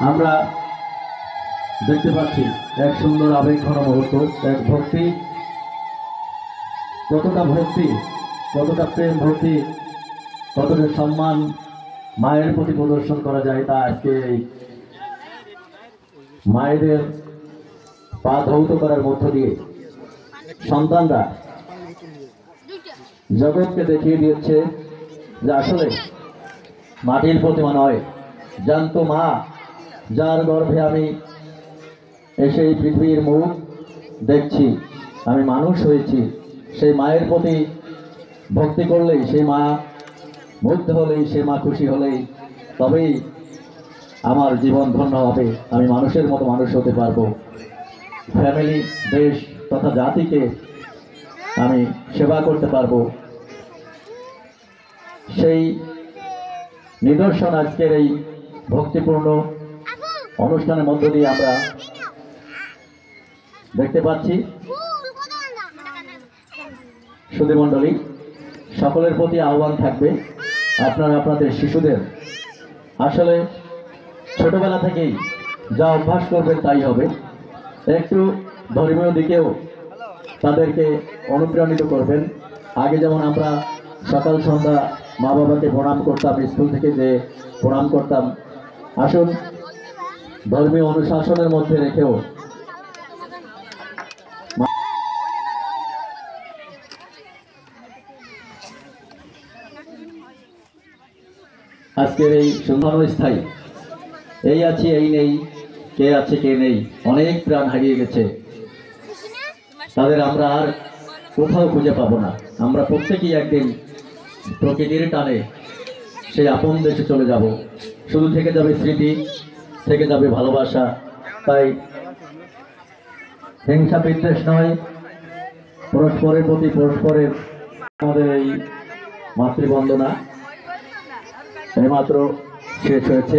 আমরা দেখতে পাচ্ছি এক সুন্দর আবেগঘন মুহূর্ত, এক ভক্তি, কতটা ভক্তি, কতটা প্রেম ভক্তি, কতটা সম্মান মায়ের প্রতি প্রদর্শন করা যায় তা আজকে এই মায়েদের পা ধৌত করার মধ্য দিয়ে সন্তানরা জগৎকে দেখিয়ে দিচ্ছে যে আসলে মাটির প্রতিমা নয়, জ্যান্ত মা, যার গর্ভে আমি এসে এই পৃথিবীর মুখ দেখছি, আমি মানুষ হয়েছি, সেই মায়ের প্রতি ভক্তি করলেই, সেই মা মুগ্ধ হলেই, সেই মা খুশি হলেই তবেই আমার জীবন ধন্য হবে, আমি মানুষের মতো মানুষ হতে পারবো, ফ্যামিলি, দেশ তথা জাতিকে আমি সেবা করতে পারবো। সেই নিদর্শন আজকের এই ভক্তিপূর্ণ অনুষ্ঠানের মধ্য দিয়ে আমরা দেখতে পাচ্ছি। সুধীমণ্ডলী, সকলের প্রতি আহ্বান থাকবে আপনারা আপনাদের শিশুদের আসলে ছোটবেলা থেকেই যা অভ্যাস করবেন তাই হবে। একটু ধর্মীয় দিকেও তাদেরকে অনুপ্রাণিত করবেন। আগে যেমন আমরা সকাল সন্ধ্যা মা বাবাকে প্রণাম করতাম, স্কুল থেকে যে প্রণাম করতাম, আসুন ধর্মীয় অনুশাসনের মধ্যে রেখেও আজকের এই সুন্দর স্থায়ী এই আছে এই নেই, কে আছে কে নেই, অনেক প্রাণ হারিয়ে গেছে, তাদের আমরা আর কোথাও খুঁজে পাবো না। আমরা প্রত্যেকেই একদিন প্রকৃতির টানে সেই আপন দেশে চলে যাব, শুধু থেকে যাবে স্মৃতি, থেকে যাবে ভালোবাসা। তাই হিংসা বিদ্বেষ নয়, পরস্পরের প্রতি পরস্পরের আমাদের এই মাতৃবন্দনা এইমাত্র শেষ হয়েছে।